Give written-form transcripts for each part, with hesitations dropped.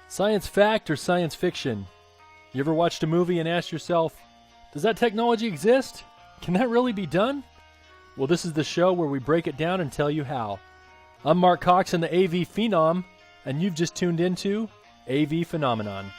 Science fact or science fiction? You ever watched a movie and asked yourself, does that technology exist? Can that really be done? Well, this is the show where we break it down and tell you how. I'm Mark Cox in the AV Phenom, and you've just tuned into AV Phenomenon.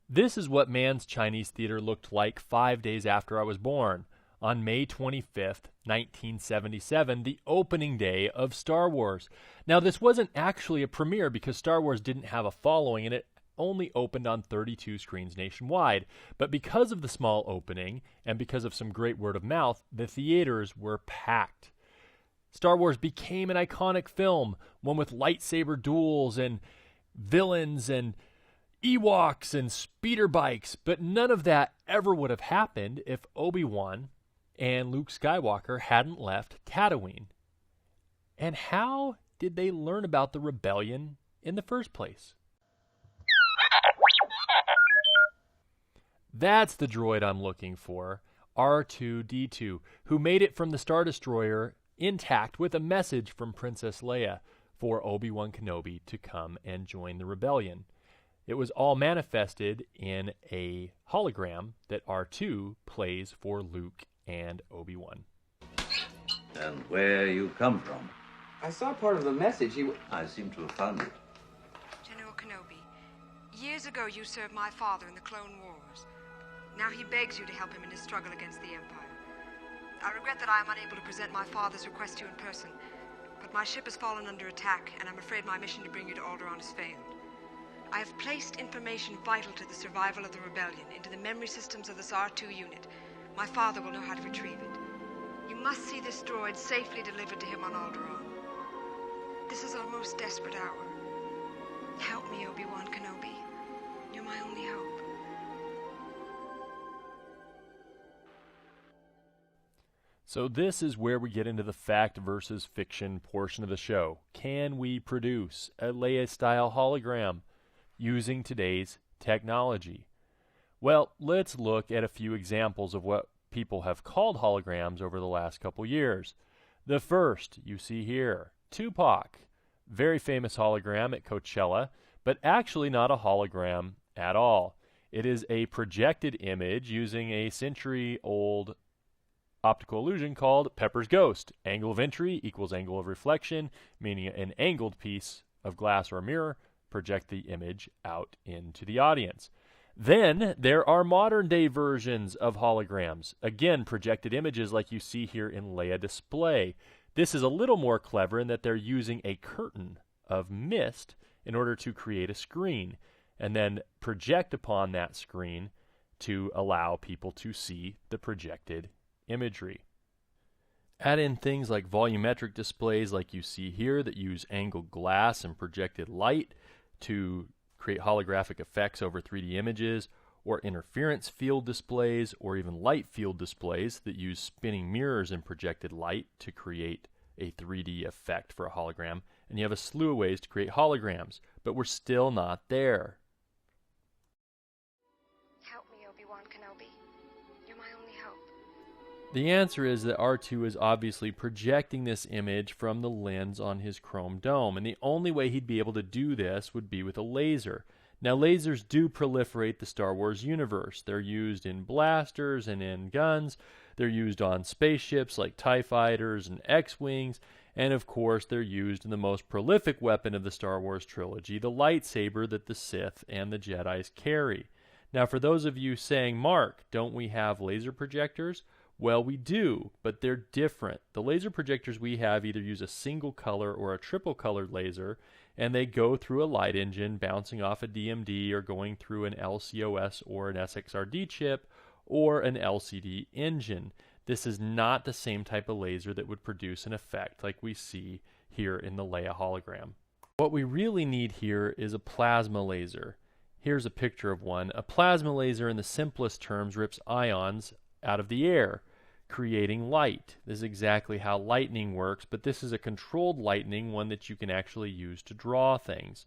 This is what Mann's Chinese theater looked like 5 days after I was born, on May 25th, 1977, the opening day of Star Wars. Now, this wasn't actually a premiere because Star Wars didn't have a following and it only opened on 32 screens nationwide. But because of the small opening and because of some great word of mouth, the theaters were packed. Star Wars became an iconic film, one with lightsaber duels and villains and Ewoks and speeder bikes, but none of that ever would have happened if Obi-Wan and Luke Skywalker hadn't left Tatooine. And how did they learn about the rebellion in the first place? That's the droid I'm looking for, R2-D2, who made it from the Star Destroyer intact with a message from Princess Leia for Obi-Wan Kenobi to come and join the rebellion. It was all manifested in a hologram that R2 plays for Luke and Obi-Wan. And where you come from? I saw part of the message. I seem to have found it. General Kenobi, years ago you served my father in the Clone Wars. Now he begs you to help him in his struggle against the Empire. I regret that I am unable to present my father's request to you in person, but my ship has fallen under attack, and I'm afraid my mission to bring you to Alderaan has failed. I have placed information vital to the survival of the rebellion into the memory systems of this R2 unit. My father will know how to retrieve it. You must see this droid safely delivered to him on Alderaan. This is our most desperate hour. Help me, Obi-Wan Kenobi. You're my only hope. So this is where we get into the fact versus fiction portion of the show. Can we produce a Leia-style hologram using today's technology? Well, let's look at a few examples of what people have called holograms over the last couple years. The first you see here, Tupac, very famous hologram at Coachella, but actually not a hologram at all. It is a projected image using a century-old optical illusion called Pepper's Ghost. Angle of entry equals angle of reflection, meaning an angled piece of glass or mirror project the image out into the audience. Then there are modern day versions of holograms. Again, projected images like you see here in Leia display. This is a little more clever in that they're using a curtain of mist in order to create a screen and then project upon that screen to allow people to see the projected imagery. Add in things like volumetric displays like you see here that use angled glass and projected light to create holographic effects over 3D images, or interference field displays, or even light field displays that use spinning mirrors and projected light to create a 3D effect for a hologram. And you have a slew of ways to create holograms, but we're still not there. Help me, Obi-Wan Kenobi. You're my only hope. The answer is that R2 is obviously projecting this image from the lens on his chrome dome, and the only way he'd be able to do this would be with a laser. Now, lasers do proliferate the Star Wars universe. They're used in blasters and in guns. They're used on spaceships like TIE fighters and X-Wings, and of course they're used in the most prolific weapon of the Star Wars trilogy, the lightsaber that the Sith and the Jedis carry. Now, for those of you saying, Mark, don't we have laser projectors? Well, we do, but they're different. The laser projectors we have either use a single color or a triple colored laser, and they go through a light engine bouncing off a DMD or going through an LCOS or an SXRD chip or an LCD engine. This is not the same type of laser that would produce an effect like we see here in the Leia hologram. What we really need here is a plasma laser. Here's a picture of one. A plasma laser, in the simplest terms, rips ions out of the air, creating light. This is exactly how lightning works, but this is a controlled lightning, one that you can actually use to draw things.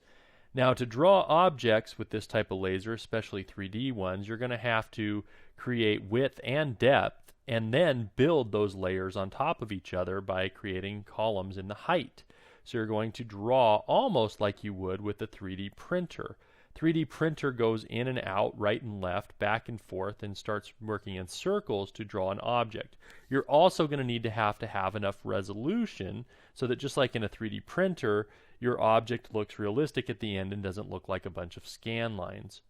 Now, to draw objects with this type of laser, especially 3D ones, you're going to have to create width and depth, and then build those layers on top of each other by creating columns in the height. So you're going to draw almost like you would with a 3D printer. 3D printer goes in and out, right and left, back and forth, and starts working in circles to draw an object. You're also going to need to have enough resolution so that just like in a 3D printer, your object looks realistic at the end and doesn't look like a bunch of scan lines.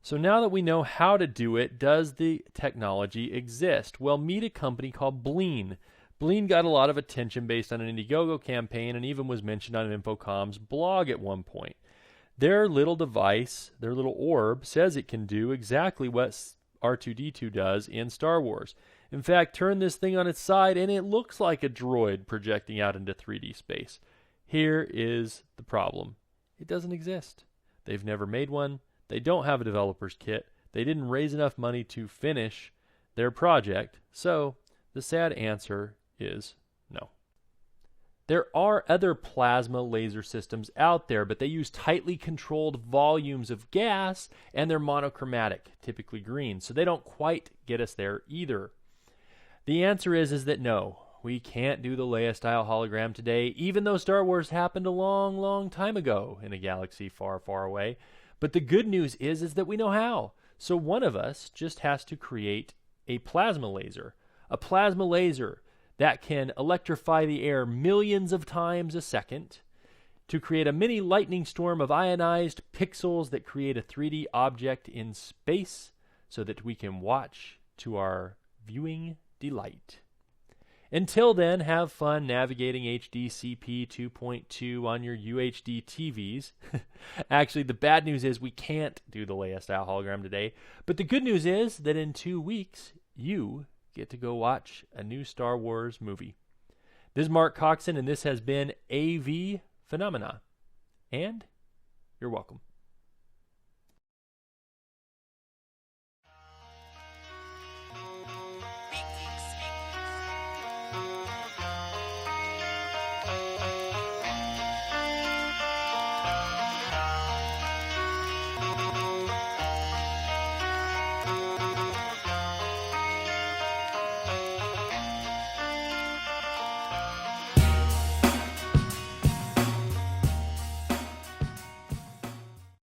So now that we know how to do it, does the technology exist? Well, meet a company called Bleen. Bleen got a lot of attention based on an Indiegogo campaign and even was mentioned on Infocom's blog at one point. Their little device, their little orb, says it can do exactly what R2-D2 does in Star Wars. In fact, turn this thing on its side and it looks like a droid projecting out into 3D space. Here is the problem. It doesn't exist. They've never made one. They don't have a developer's kit. They didn't raise enough money to finish their project. So the sad answer is no. There are other plasma laser systems out there, but they use tightly controlled volumes of gas, and they're monochromatic, typically green, so they don't quite get us there either. The answer is that no, we can't do the Leia-style hologram today, even though Star Wars happened a long, long time ago in a galaxy far, far away. But the good news is that we know how. So one of us just has to create a plasma laser that can electrify the air millions of times a second to create a mini lightning storm of ionized pixels that create a 3D object in space so that we can watch to our viewing delight. Until then, have fun navigating HDCP 2.2 on your UHD TVs. Actually, the bad news is we can't do the Leia-style hologram today, but the good news is that in 2 weeks, you get to go watch a new Star Wars movie. This is Mark Coxon, and this has been AV Phenomena. And you're welcome.